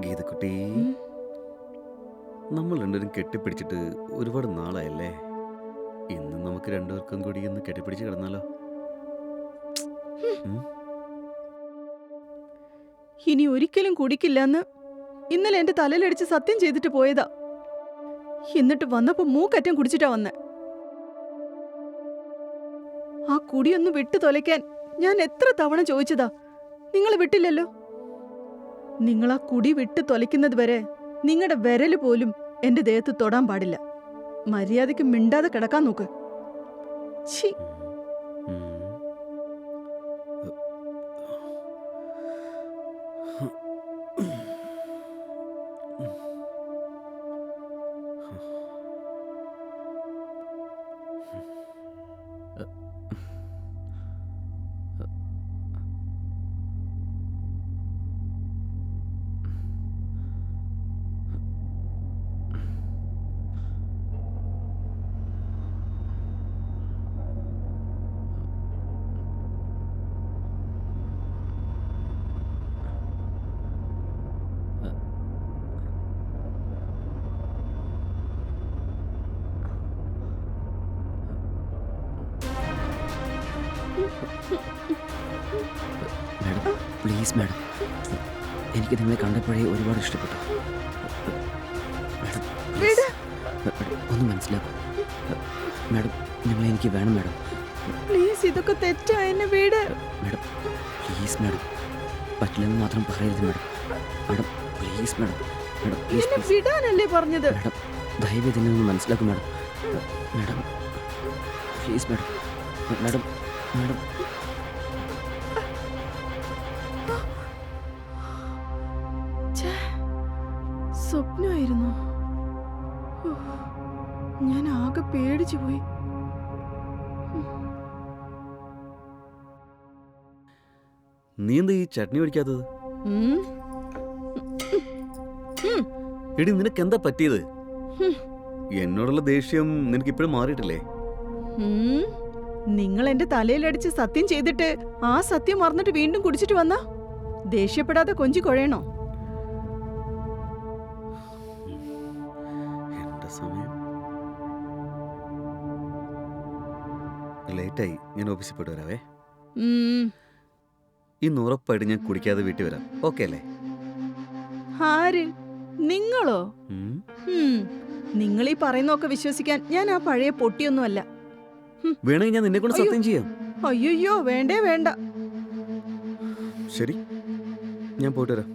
ഗീതക്കുട്ടി, നമ്മൾ രണ്ടുപേരും കെട്ടിപ്പിടിച്ചിട്ട് ഒരുപാട് നാളായല്ലേ? ഇന്ന് നമുക്ക് രണ്ടുപേർക്കും കൂടി ഒന്ന് കെട്ടിപ്പിടിച്ച് കിടന്നാലോ? ഇനി ഒരിക്കലും കുടിക്കില്ലെന്ന് ഇന്നലെ എന്റെ തലയിലടിച്ച് സത്യം ചെയ്തിട്ട് പോയതാ. എന്നിട്ട് വന്നപ്പോ മൂക്കറ്റം കുടിച്ചിട്ടാ വന്നെ. ആ കുടിയൊന്ന് വിട്ടു തൊലയ്ക്കാൻ ഞാൻ എത്ര തവണ ചോദിച്ചതാ, നിങ്ങൾ വിട്ടില്ലല്ലോ. നിങ്ങൾ ആ കുടി വിട്ടു തൊലയ്ക്കുന്നത് വരെ നിങ്ങളുടെ വിരല് പോലും എന്റെ ദേഹത്ത് തൊടാൻ പാടില്ല. മര്യാദയ്ക്ക് മിണ്ടാതെ കിടക്കാൻ നോക്ക്. ഛീ. മാഡം, പ്ലീസ് മാഡം, എനിക്ക് നിങ്ങളെ കണ്ടപ്പോഴേ ഒരുപാട് ഇഷ്ടപ്പെട്ടു. മാഡം പ്ലീസ്, ഒന്ന് മനസ്സിലാക്കും മാഡം, നിങ്ങളെ എനിക്ക് വേണം മാഡം. പ്ലീസ്, ഇതൊക്കെ തെറ്റാ. എന്നെ വീട്. മാഡം പ്ലീസ് മാഡം, പറ്റില്ലെന്ന് മാത്രം പറയരുത് madam. Madam please madam, madam please എന്നെ പ്ലീസ് വിടാനല്ലേ പറഞ്ഞത്? മാഡം, ദയവ് ഇതിനെ ഒന്ന് മനസ്സിലാക്കും madam. Madam please madam, madam madam സ്വപ്നമായിരുന്നു. ഞാൻ ആകെ പേടിച്ചു പോയി. നീ എന്താ ഈ ചട്നി ഒഴിക്കാത്തത്? എടി, നിനക്ക് എന്താ പറ്റിയത്? എന്നോടുള്ള ദേഷ്യം നിനക്ക് ഇപ്പോഴും മാറിയിട്ടില്ലേ? നിങ്ങൾ എന്റെ തലയിലടിച്ച് സത്യം ചെയ്തിട്ട് ആ സത്യം മറന്നിട്ട് വീണ്ടും കുടിച്ചിട്ട് വന്നാ ദേഷ്യപ്പെടാതെ കൊഞ്ചി കൊഴയണോ? എന്റെ സമയം ലേറ്റായി. ഞാൻ ഓഫീസിൽ പോയിട്ട് വരാവേ. ഇന്ന് ഉറപ്പായിട്ട് ഞാൻ കുടിക്കാതെ വീട്ടിൽ വരാം. ഓക്കെ അല്ലേ? ആര്? നിങ്ങളോ? നിങ്ങൾ ഈ പറയുന്നൊക്കെ വിശ്വസിക്കാൻ ഞാൻ ആ പഴയ പൊട്ടിയൊന്നുമല്ല. വേണമെങ്കിൽ ഞാൻ നിന്നെ കൊണ്ട് സത്യം ചെയ്യാം. അയ്യോ, വേണ്ടേ വേണ്ട. ശരി, ഞാൻ പോയിട്ട് വരാം.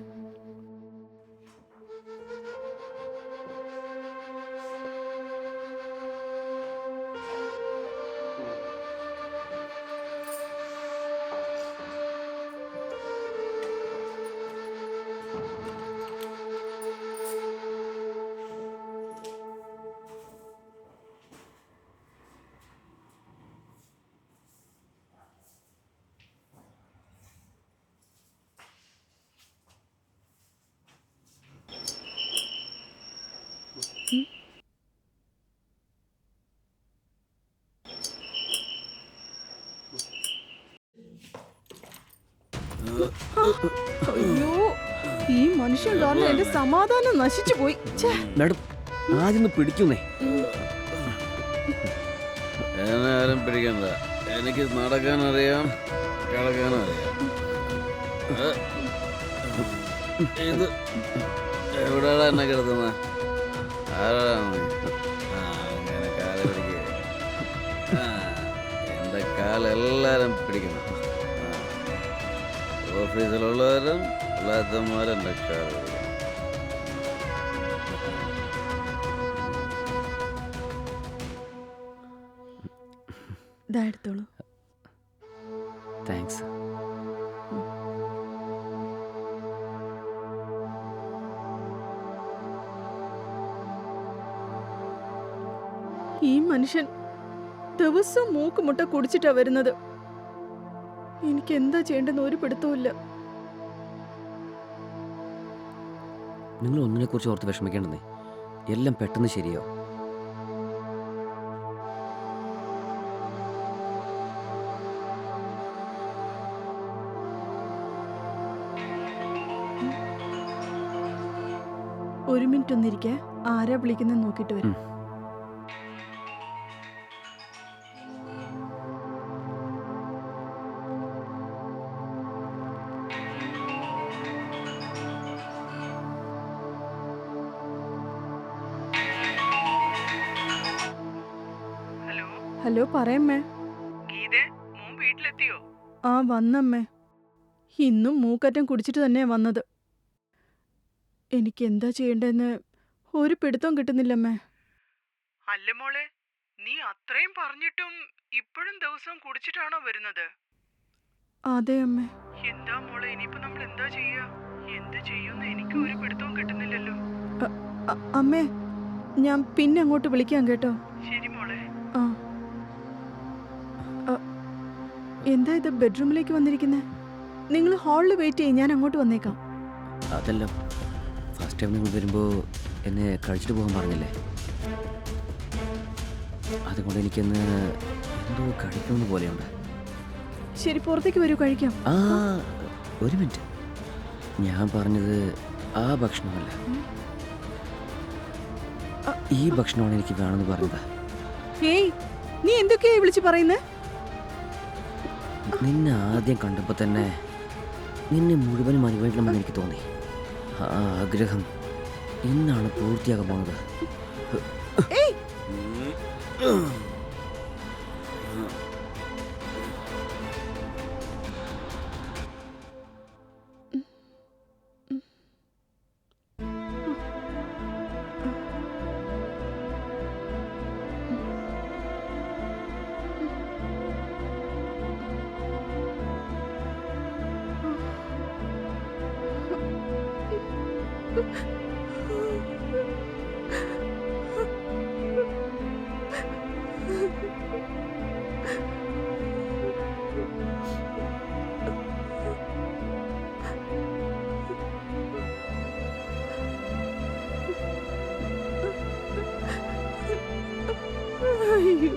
അയ്യോ, ഈ മനുഷ്യൻ കാരണം എന്റെ സമാധാനം നശിച്ചു പോയി. മാഡം, ആദ്യം പിടിക്കുന്നേ. എന്നെ ആരും പിടിക്കണ്ട. എനിക്ക് നടക്കാനറിയാം, കിടക്കാനറിയാം. ഇത് എവിടെയാണ് എന്നെ കിടത്തുന്നത്? ആരാണ്? അങ്ങനെ കാല പിടിക്കുക. എൻ്റെ കാലെല്ലാരും പിടിക്കണം. ഓഫീസിലുള്ളവരും അല്ലാത്തമാരും എൻ്റെ കാല് പിടിക്കണം. എടുത്തോളൂ. താങ്ക്സ്. ഈ മനുഷ്യൻ ദിവസം മൂക്കുമുട്ട കുടിച്ചിട്ടാ വരുന്നത്. എനിക്ക് എന്താ ചെയ്യേണ്ടെന്ന് ഒരു പിടുത്തവുമില്ല. നിങ്ങൾ ഒന്നിനെക്കുറിച്ച് ഓർത്ത് വിഷമിക്കേണ്ടെന്നേ, എല്ലാം പെട്ടെന്ന് ശരിയാവും. ഒരു മിനിറ്റ് ഒന്നിരിക്കെ, ആരാ വിളിക്കുന്നത് നോക്കിയിട്ട് വരും. ഹലോ, പറയമ്മേ. ആ, വന്നമ്മേ. ഇന്നും മൂക്കറ്റം കുടിച്ചിട്ട് തന്നെയാ വന്നത്. എനിക്ക് എന്താ ചെയ്യേണ്ടതെന്ന് ഒരു പിടുത്തം കിട്ടുന്നില്ലമ്മേ. അല്ല മോളെ, നീ അത്രയും പറഞ്ഞിട്ടും ഇപ്പോഴും ദിവസം കുടിച്ചിട്ടാണോ വരുന്നത്? അതെ അമ്മേ. എന്താ മോളെ, ഇനിയിപ്പോ നമ്മൾ എന്താ ചെയ്യാ? എന്ത് ചെയ്യുമെന്ന് എനിക്ക് ഒരു പിടുത്തവും കിട്ടുന്നില്ലല്ലോ. അമ്മേ, ഞാൻ പിന്നെ അങ്ങോട്ട് വിളിക്കാം കേട്ടോ. ശരി മോളെ. ആ, എന്താ ഇത് ബെഡ്റൂമിലേക്ക് വന്നിരിക്കുന്നേ? നിങ്ങൾ ഹാളിൽ വെയിറ്റ് ചെയ്യും, ഞാൻ അങ്ങോട്ട് വന്നേക്കാം. അതല്ല, ഫസ്റ്റ് ടൈം നിങ്ങൾ വരുമ്പോൾ എന്നെ കഴിച്ചിട്ട് പോകാൻ പറഞ്ഞില്ലേ? അതുകൊണ്ട് എനിക്കെന്ന് എന്തോ കഴിക്കുന്ന പോലെയുണ്ട്. ശരി, പുറത്തേക്ക് വരൂ, കഴിക്കാം. ആ, ഒരു മിനിറ്റ്. ഞാൻ പറഞ്ഞത് ആ ഭക്ഷണമല്ല, ഈ ഭക്ഷണമാണ് എനിക്ക് വേണമെന്ന് പറഞ്ഞത്. ഏയ്, നീ എന്തൊക്കെയാ വിളിച്ച് പറയുന്നേ? നിന്നെ ആദ്യം കണ്ടപ്പോൾ തന്നെ നിന്നെ മുഴുവനും അനുഭവിക്കണമെന്ന് എനിക്ക് തോന്നി. ആ ആഗ്രഹം ഇന്നാണ് പൂർത്തിയാകാൻ പോകുന്നത്. ഏയ്, അയ്യോ.